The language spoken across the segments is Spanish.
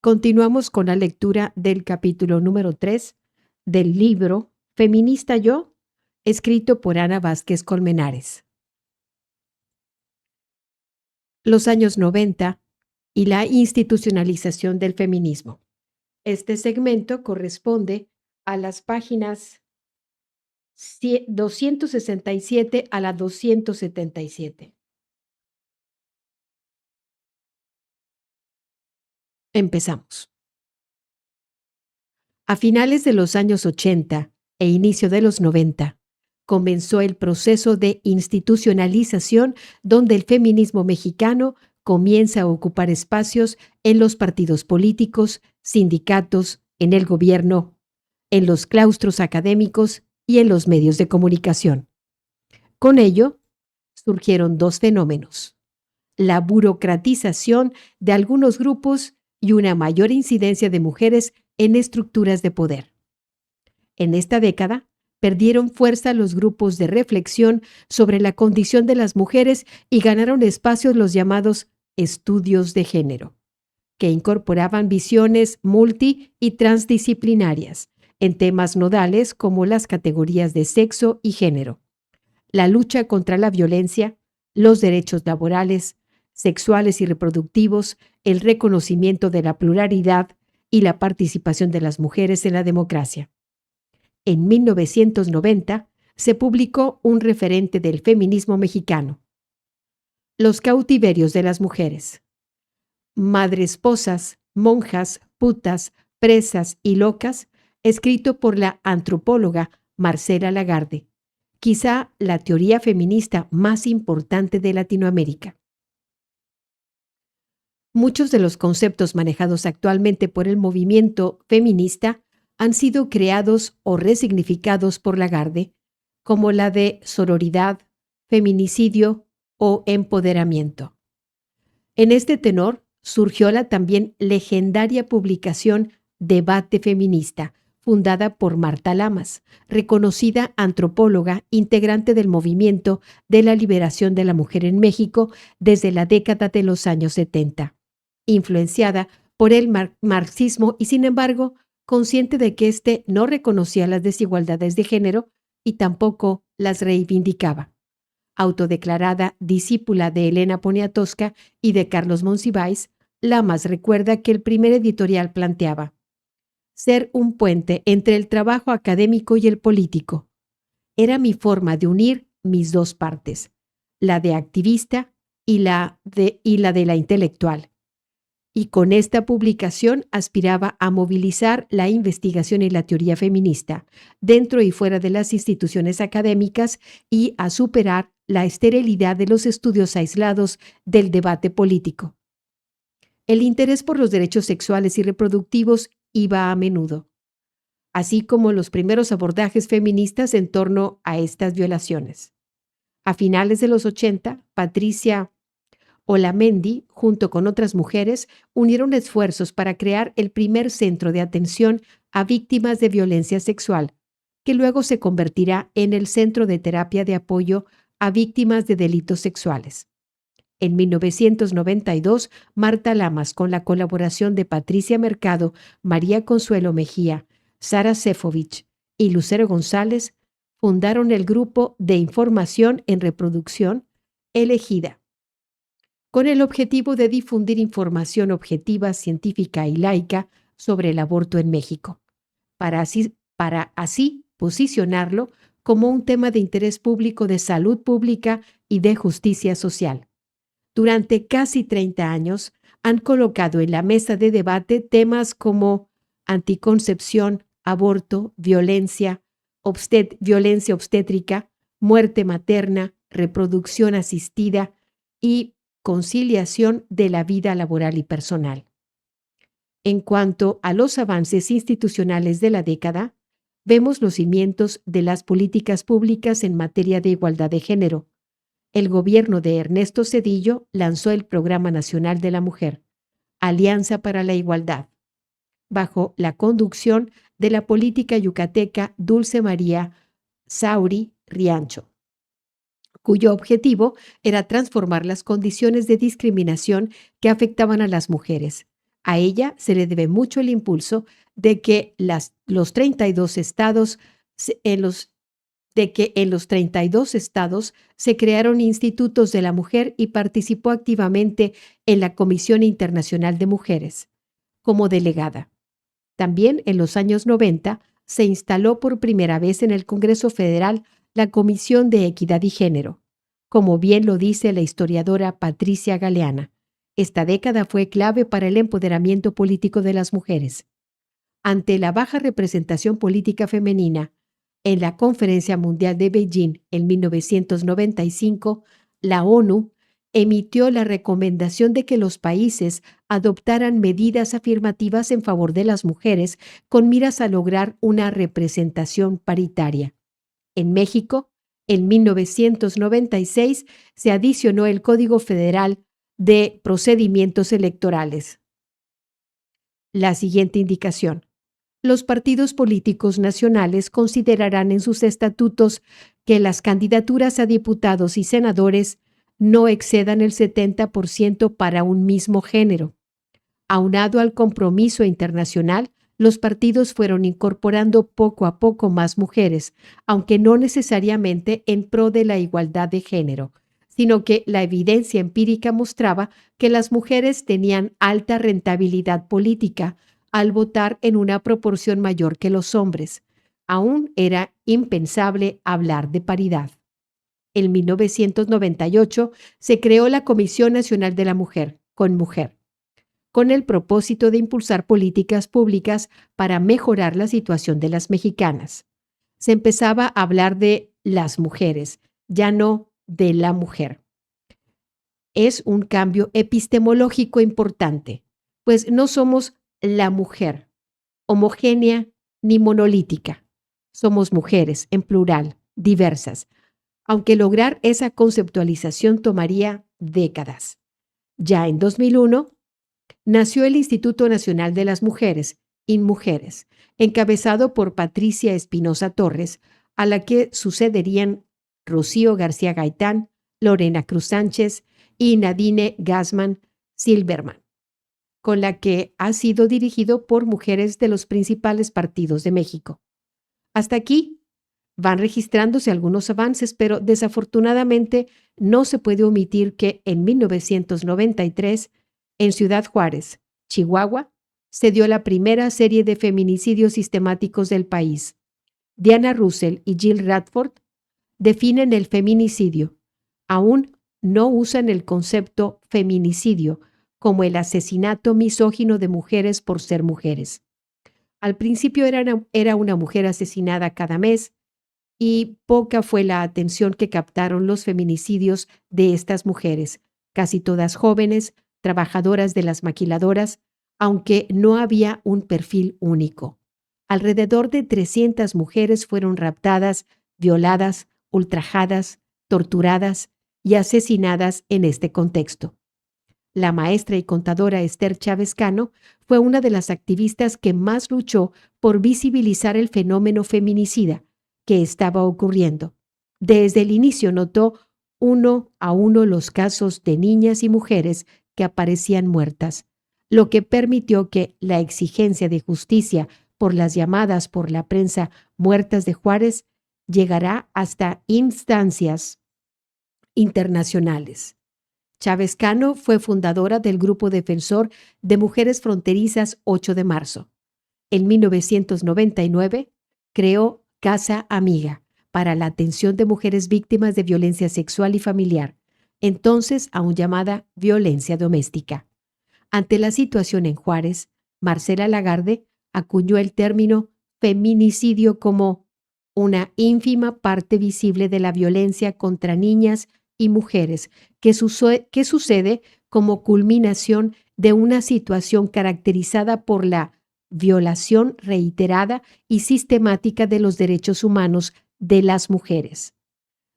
Continuamos con la lectura del capítulo número 3 del libro Feminista Yo, escrito por Ana Vázquez Colmenares. Los años 90 y la institucionalización del feminismo. Este segmento corresponde a las páginas 267 a la 277. Empezamos. A finales de los años 80 e inicio de los 90, comenzó el proceso de institucionalización donde el feminismo mexicano comienza a ocupar espacios en los partidos políticos, sindicatos, en el gobierno, en los claustros académicos y en los medios de comunicación. Con ello, surgieron dos fenómenos: la burocratización de algunos grupos y una mayor incidencia de mujeres en estructuras de poder. En esta década, perdieron fuerza los grupos de reflexión sobre la condición de las mujeres y ganaron espacios los llamados estudios de género, que incorporaban visiones multi y transdisciplinarias en temas nodales como las categorías de sexo y género, la lucha contra la violencia, los derechos laborales, sexuales y reproductivos, el reconocimiento de la pluralidad y la participación de las mujeres en la democracia. En 1990 se publicó un referente del feminismo mexicano: Los cautiverios de las mujeres. Madresposas, monjas, putas, presas y locas, escrito por la antropóloga Marcela Lagarde, quizá la teoría feminista más importante de Latinoamérica. Muchos de los conceptos manejados actualmente por el movimiento feminista han sido creados o resignificados por Lagarde, como la de sororidad, feminicidio o empoderamiento. En este tenor surgió la también legendaria publicación Debate Feminista, fundada por Marta Lamas, reconocida antropóloga integrante del movimiento de la liberación de la mujer en México desde la década de los años 70, influenciada por el marxismo y, sin embargo, consciente de que éste no reconocía las desigualdades de género y tampoco las reivindicaba. Autodeclarada discípula de Elena Poniatowska y de Carlos Monsiváis, Lamas recuerda que el primer editorial planteaba: ser un puente entre el trabajo académico y el político. Era mi forma de unir mis dos partes, la de activista y la de la intelectual. Y con esta publicación aspiraba a movilizar la investigación y la teoría feminista dentro y fuera de las instituciones académicas y a superar la esterilidad de los estudios aislados del debate político. El interés por los derechos sexuales y reproductivos iba a menudo, así como los primeros abordajes feministas en torno a estas violaciones. A finales de los 80, Patricia Olamendi, junto con otras mujeres, unieron esfuerzos para crear el primer centro de atención a víctimas de violencia sexual, que luego se convertirá en el Centro de Terapia de Apoyo a Víctimas de Delitos Sexuales. En 1992, Marta Lamas, con la colaboración de Patricia Mercado, María Consuelo Mejía, Sara Sefovich y Lucero González, fundaron el Grupo de Información en Reproducción Elegida, con el objetivo de difundir información objetiva, científica y laica sobre el aborto en México, para así posicionarlo como un tema de interés público, de salud pública y de justicia social. Durante casi 30 años han colocado en la mesa de debate temas como anticoncepción, aborto, violencia obstétrica, muerte materna, reproducción asistida y conciliación de la vida laboral y personal. En cuanto a los avances institucionales de la década, vemos los cimientos de las políticas públicas en materia de igualdad de género. El gobierno de Ernesto Zedillo lanzó el Programa Nacional de la Mujer, Alianza para la Igualdad, bajo la conducción de la política yucateca Dulce María Sauri Riancho, cuyo objetivo era transformar las condiciones de discriminación que afectaban a las mujeres, A ella se le debe mucho el impulso de que los 32 estados, de que en los 32 estados se crearon institutos de la mujer y participó activamente en la Comisión Internacional de Mujeres como delegada. También en los años 90 se instaló por primera vez en el Congreso Federal la Comisión de Equidad y Género. Como bien lo dice la historiadora Patricia Galeana, esta década fue clave para el empoderamiento político de las mujeres. Ante la baja representación política femenina en la Conferencia Mundial de Beijing en 1995, la ONU emitió la recomendación de que los países adoptaran medidas afirmativas en favor de las mujeres con miras a lograr una representación paritaria. En México, en 1996, se adicionó el Código Federal de Procedimientos Electorales. La siguiente indicación. Los partidos políticos nacionales considerarán en sus estatutos que las candidaturas a diputados y senadores no excedan el 70% para un mismo género. Aunado al compromiso internacional, los partidos fueron incorporando poco a poco más mujeres, aunque no necesariamente en pro de la igualdad de género, sino que la evidencia empírica mostraba que las mujeres tenían alta rentabilidad política al votar en una proporción mayor que los hombres. Aún era impensable hablar de paridad. En 1998 se creó la Comisión Nacional de la Mujer, CONMUJER, con el propósito de impulsar políticas públicas para mejorar la situación de las mexicanas. Se empezaba a hablar de las mujeres, ya no de la mujer. Es un cambio epistemológico importante, pues no somos la mujer, homogénea ni monolítica. Somos mujeres, en plural, diversas, aunque lograr esa conceptualización tomaría décadas. Ya en 2001, nació el Instituto Nacional de las Mujeres, INMUJERES, encabezado por Patricia Espinosa Torres, a la que sucederían Rocío García Gaitán, Lorena Cruz Sánchez y Nadine Gassman Silberman, con la que ha sido dirigido por mujeres de los principales partidos de México. Hasta aquí van registrándose algunos avances, pero desafortunadamente no se puede omitir que en 1993, en Ciudad Juárez, Chihuahua, se dio la primera serie de feminicidios sistemáticos del país. Diana Russell y Jill Radford definen el feminicidio. Aún no usan el concepto feminicidio como el asesinato misógino de mujeres por ser mujeres. Al principio era una mujer asesinada cada mes y poca fue la atención que captaron los feminicidios de estas mujeres, casi todas jóvenes, trabajadoras de las maquiladoras, aunque no había un perfil único. Alrededor de 300 mujeres fueron raptadas, violadas, ultrajadas, torturadas y asesinadas en este contexto. La maestra y contadora Esther Chávez Cano fue una de las activistas que más luchó por visibilizar el fenómeno feminicida que estaba ocurriendo. Desde el inicio notó uno a uno los casos de niñas y mujeres que aparecían muertas, lo que permitió que la exigencia de justicia por las llamadas por la prensa muertas de Juárez llegará hasta instancias internacionales. Chávez Cano fue fundadora del Grupo Defensor de Mujeres Fronterizas 8 de marzo. En 1999 creó Casa Amiga para la atención de mujeres víctimas de violencia sexual y familiar, entonces aún llamada violencia doméstica. Ante la situación en Juárez, Marcela Lagarde acuñó el término feminicidio como una ínfima parte visible de la violencia contra niñas y mujeres que sucede como culminación de una situación caracterizada por la violación reiterada y sistemática de los derechos humanos de las mujeres.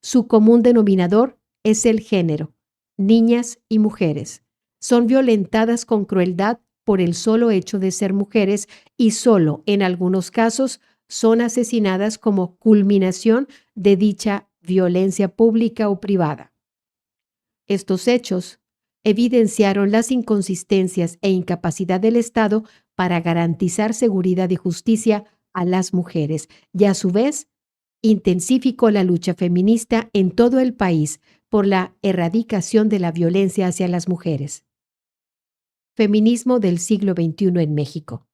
Su común denominador es el género. Niñas y mujeres son violentadas con crueldad por el solo hecho de ser mujeres y solo en algunos casos son asesinadas como culminación de dicha violencia pública o privada. Estos hechos evidenciaron las inconsistencias e incapacidad del Estado para garantizar seguridad y justicia a las mujeres y, a su vez, intensificó la lucha feminista en todo el país por la erradicación de la violencia hacia las mujeres. Feminismo del siglo XXI en México.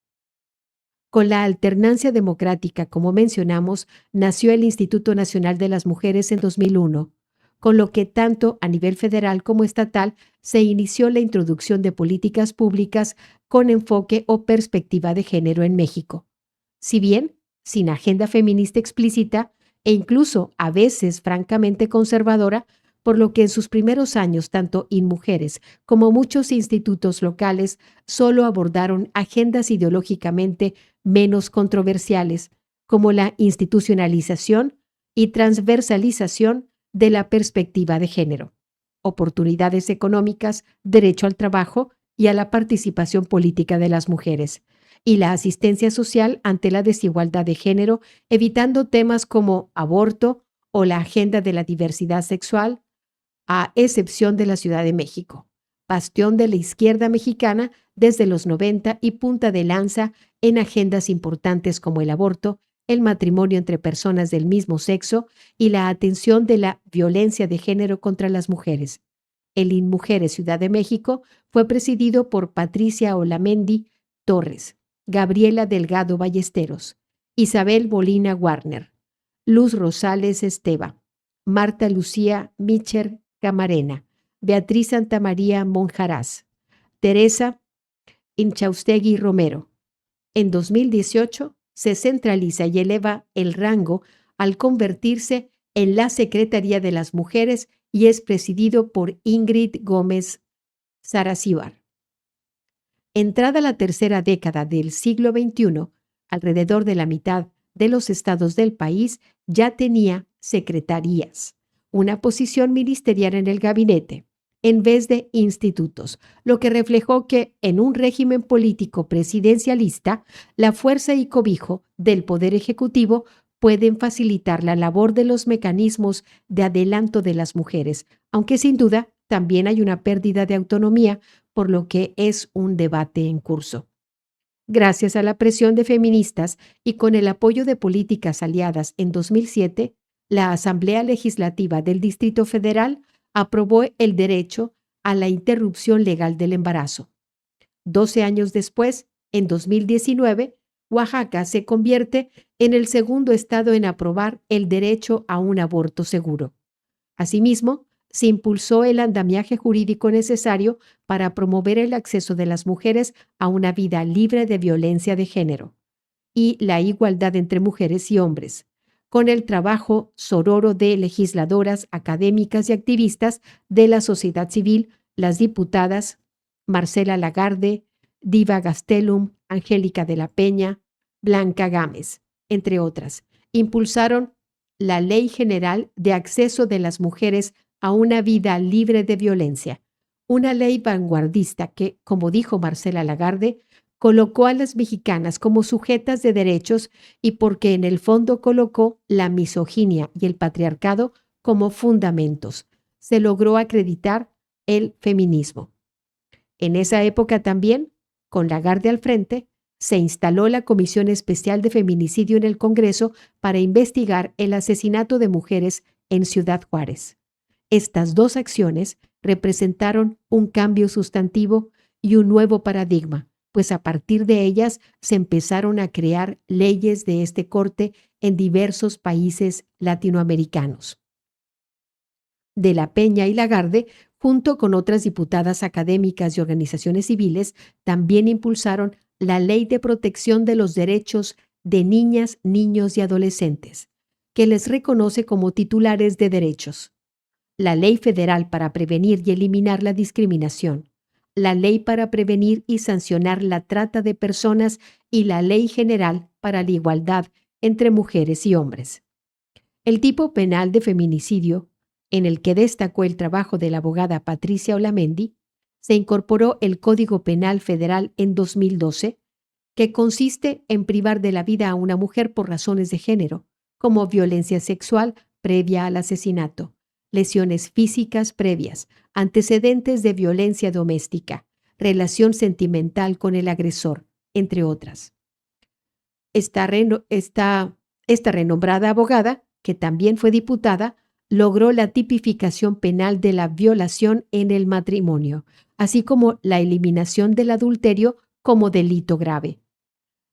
Con la alternancia democrática, como mencionamos, nació el Instituto Nacional de las Mujeres en 2001, con lo que tanto a nivel federal como estatal se inició la introducción de políticas públicas con enfoque o perspectiva de género en México. Si bien sin agenda feminista explícita e incluso a veces francamente conservadora, por lo que en sus primeros años tanto InMujeres como muchos institutos locales solo abordaron agendas ideológicamente menos controversiales, como la institucionalización y transversalización de la perspectiva de género, oportunidades económicas, derecho al trabajo y a la participación política de las mujeres, y la asistencia social ante la desigualdad de género, evitando temas como aborto o la agenda de la diversidad sexual, a excepción de la Ciudad de México, bastión de la izquierda mexicana desde los 90 y punta de lanza en agendas importantes como el aborto, el matrimonio entre personas del mismo sexo y la atención de la violencia de género contra las mujeres. El InMujeres Ciudad de México fue presidido por Patricia Olamendi Torres, Gabriela Delgado Ballesteros, Isabel Bolina Warner, Luz Rosales Esteva, Marta Lucía Micher Camarena, Beatriz Santamaría Monjarás, Teresa Inchaustegui Romero. En 2018 se centraliza y eleva el rango al convertirse en la Secretaría de las Mujeres y es presidido por Ingrid Gómez Saracíbar. Entrada la tercera década del siglo XXI, alrededor de la mitad de los estados del país ya tenía secretarías, una posición ministerial en el gabinete, en vez de institutos, lo que reflejó que en un régimen político presidencialista, la fuerza y cobijo del Poder Ejecutivo pueden facilitar la labor de los mecanismos de adelanto de las mujeres, aunque sin duda también hay una pérdida de autonomía, por lo que es un debate en curso. Gracias a la presión de feministas y con el apoyo de políticas aliadas en 2007, la Asamblea Legislativa del Distrito Federal aprobó el derecho a la interrupción legal del embarazo. 12 años después, en 2019, Oaxaca se convierte en el segundo estado en aprobar el derecho a un aborto seguro. Asimismo, se impulsó el andamiaje jurídico necesario para promover el acceso de las mujeres a una vida libre de violencia de género y la igualdad entre mujeres y hombres, con el trabajo sororo de legisladoras, académicas y activistas de la sociedad civil, las diputadas Marcela Lagarde, Diva Gastelum, Angélica de la Peña, Blanca Gámez, entre otras. Impulsaron la Ley General de Acceso de las Mujeres a una vida libre de violencia, una ley vanguardista que, como dijo Marcela Lagarde, colocó a las mexicanas como sujetas de derechos y porque en el fondo colocó la misoginia y el patriarcado como fundamentos. Se logró acreditar el feminismo. En esa época también, con Lagarde al frente, se instaló la Comisión Especial de Feminicidio en el Congreso para investigar el asesinato de mujeres en Ciudad Juárez. Estas dos acciones representaron un cambio sustantivo y un nuevo paradigma, pues a partir de ellas se empezaron a crear leyes de este corte en diversos países latinoamericanos. De la Peña y Lagarde, junto con otras diputadas académicas y organizaciones civiles, también impulsaron la Ley de Protección de los Derechos de Niñas, Niños y Adolescentes, que les reconoce como titulares de derechos. La Ley Federal para Prevenir y Eliminar la Discriminación, la Ley para Prevenir y Sancionar la Trata de Personas y la Ley General para la Igualdad entre Mujeres y Hombres. El tipo penal de feminicidio, en el que destacó el trabajo de la abogada Patricia Olamendi, se incorporó el Código Penal Federal en 2012, que consiste en privar de la vida a una mujer por razones de género, como violencia sexual previa al asesinato, lesiones físicas previas, antecedentes de violencia doméstica, relación sentimental con el agresor, entre otras. Esta renombrada abogada, que también fue diputada, logró la tipificación penal de la violación en el matrimonio, así como la eliminación del adulterio como delito grave.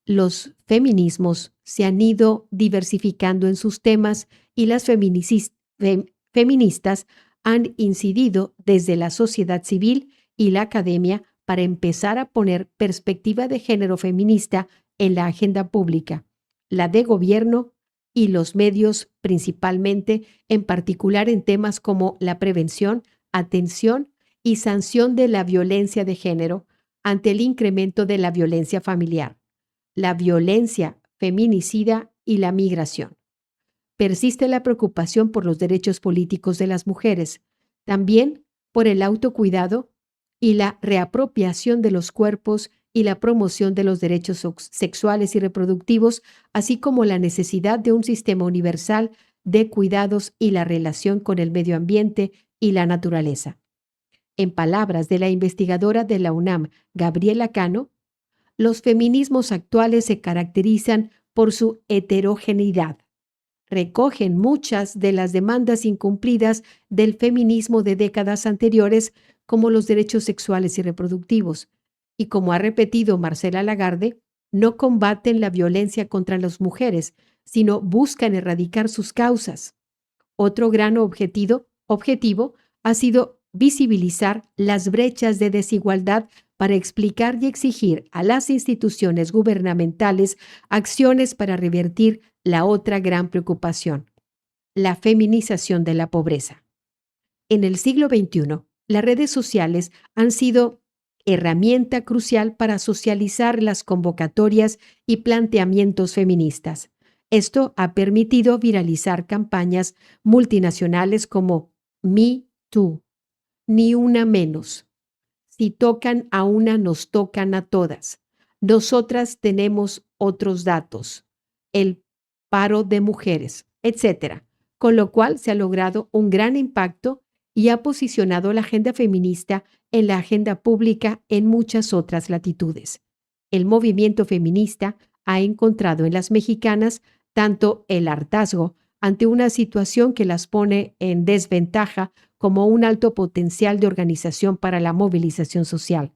Los feminismos se han ido diversificando en sus temas y las feministas han incidido desde la sociedad civil y la academia para empezar a poner perspectiva de género feminista en la agenda pública, la de gobierno y los medios principalmente, en particular en temas como la prevención, atención y sanción de la violencia de género ante el incremento de la violencia familiar, la violencia feminicida y la migración. Persiste la preocupación por los derechos políticos de las mujeres, también por el autocuidado y la reapropiación de los cuerpos y la promoción de los derechos sexuales y reproductivos, así como la necesidad de un sistema universal de cuidados y la relación con el medio ambiente y la naturaleza. En palabras de la investigadora de la UNAM, Gabriela Cano, los feminismos actuales se caracterizan por su heterogeneidad. Recogen muchas de las demandas incumplidas del feminismo de décadas anteriores, como los derechos sexuales y reproductivos, y como ha repetido Marcela Lagarde, no combaten la violencia contra las mujeres, sino buscan erradicar sus causas. Otro gran objetivo ha sido visibilizar las brechas de desigualdad para explicar y exigir a las instituciones gubernamentales acciones para revertir la otra gran preocupación, la feminización de la pobreza. En el siglo XXI, las redes sociales han sido herramienta crucial para socializar las convocatorias y planteamientos feministas. Esto ha permitido viralizar campañas multinacionales como Me Too, Ni Una Menos. Si tocan a una, nos tocan a todas. Nosotras tenemos otros datos. El paro de mujeres, etcétera. Con lo cual se ha logrado un gran impacto y ha posicionado la agenda feminista en la agenda pública en muchas otras latitudes. El movimiento feminista ha encontrado en las mexicanas tanto el hartazgo ante una situación que las pone en desventaja como un alto potencial de organización para la movilización social.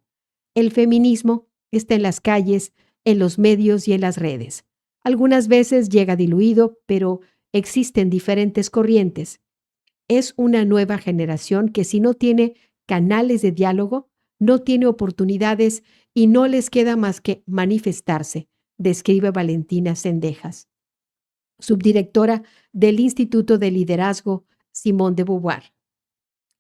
El feminismo está en las calles, en los medios y en las redes. Algunas veces llega diluido, pero existen diferentes corrientes. Es una nueva generación que si no tiene canales de diálogo, no tiene oportunidades y no les queda más que manifestarse, describe Valentina Cendejas, subdirectora del Instituto de Liderazgo Simone de Beauvoir.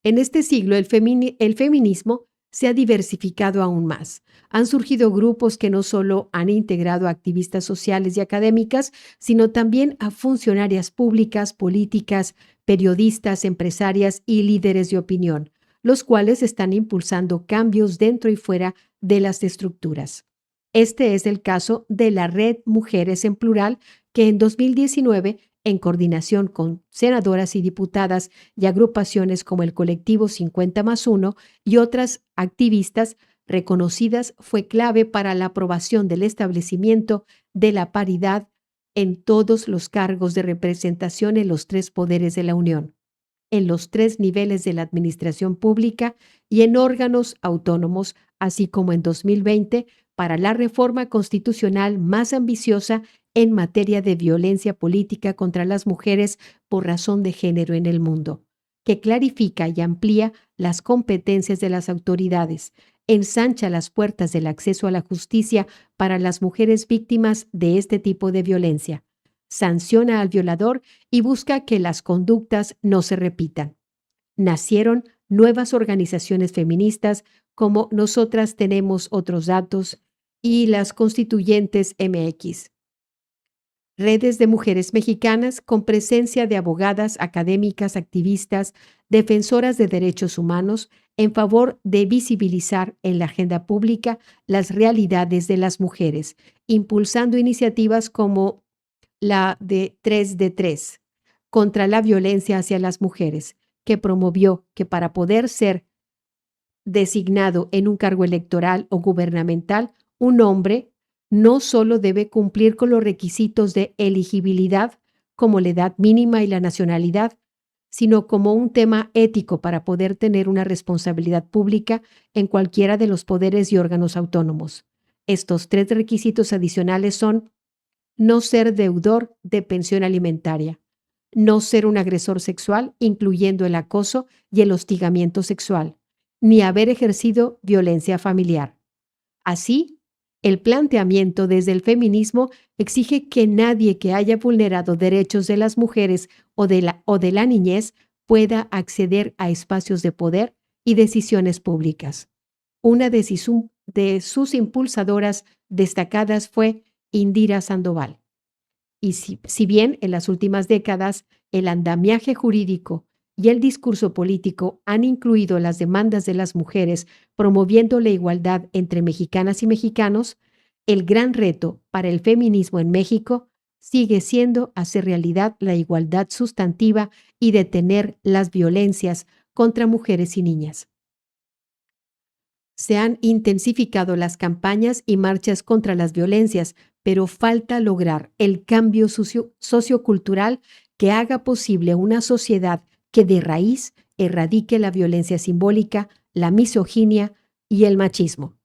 En este siglo, el feminismo se ha diversificado aún más. Han surgido grupos que no solo han integrado a activistas sociales y académicas, sino también a funcionarias públicas, políticas, periodistas, empresarias y líderes de opinión, los cuales están impulsando cambios dentro y fuera de las estructuras. Este es el caso de la Red Mujeres en Plural, que en 2019, en coordinación con senadoras y diputadas y agrupaciones como el colectivo 50+1 y otras activistas reconocidas, fue clave para la aprobación del establecimiento de la paridad en todos los cargos de representación en los 3 poderes de la Unión, en los 3 niveles de la administración pública y en órganos autónomos, así como en 2020 para la reforma constitucional más ambiciosa en materia de violencia política contra las mujeres por razón de género en el mundo, que clarifica y amplía las competencias de las autoridades, ensancha las puertas del acceso a la justicia para las mujeres víctimas de este tipo de violencia, sanciona al violador y busca que las conductas no se repitan. Nacieron nuevas organizaciones feministas como Nosotras Tenemos Otros Datos y las Constituyentes MX. Redes de mujeres mexicanas con presencia de abogadas, académicas, activistas, defensoras de derechos humanos en favor de visibilizar en la agenda pública las realidades de las mujeres, impulsando iniciativas como la de 3 de 3 contra la violencia hacia las mujeres, que promovió que para poder ser designado en un cargo electoral o gubernamental, un hombre no solo debe cumplir con los requisitos de elegibilidad, como la edad mínima y la nacionalidad, sino como un tema ético para poder tener una responsabilidad pública en cualquiera de los poderes y órganos autónomos. Estos tres requisitos adicionales son no ser deudor de pensión alimentaria, no ser un agresor sexual, incluyendo el acoso y el hostigamiento sexual, ni haber ejercido violencia familiar. Así, el planteamiento desde el feminismo exige que nadie que haya vulnerado derechos de las mujeres o de la niñez pueda acceder a espacios de poder y decisiones públicas. Una de sus impulsadoras destacadas fue Indira Sandoval. Y si bien en las últimas décadas el andamiaje jurídico y el discurso político han incluido las demandas de las mujeres promoviendo la igualdad entre mexicanas y mexicanos, el gran reto para el feminismo en México sigue siendo hacer realidad la igualdad sustantiva y detener las violencias contra mujeres y niñas. Se han intensificado las campañas y marchas contra las violencias, pero falta lograr el cambio sociocultural que haga posible una sociedad que de raíz erradique la violencia simbólica, la misoginia y el machismo.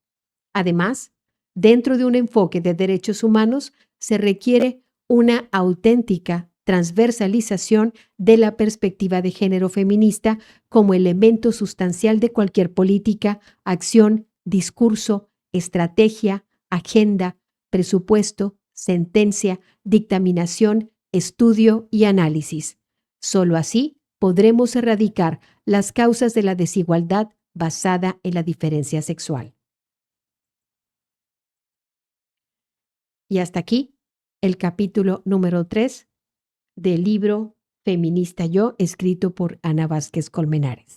Además, dentro de un enfoque de derechos humanos, se requiere una auténtica transversalización de la perspectiva de género feminista como elemento sustancial de cualquier política, acción, discurso, estrategia, agenda, presupuesto, sentencia, dictaminación, estudio y análisis. Solo así podremos erradicar las causas de la desigualdad basada en la diferencia sexual. Y hasta aquí el capítulo número 3 del libro Feminista Yo, escrito por Ana Vázquez Colmenares.